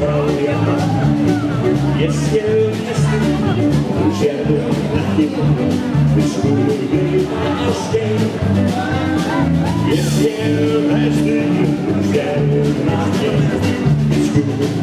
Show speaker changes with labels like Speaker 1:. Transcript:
Speaker 1: traurig jeg skal næsten hvis jeg blev igen det skulle blive afsked jeg skal næsten hvis jeg blev igen det skulle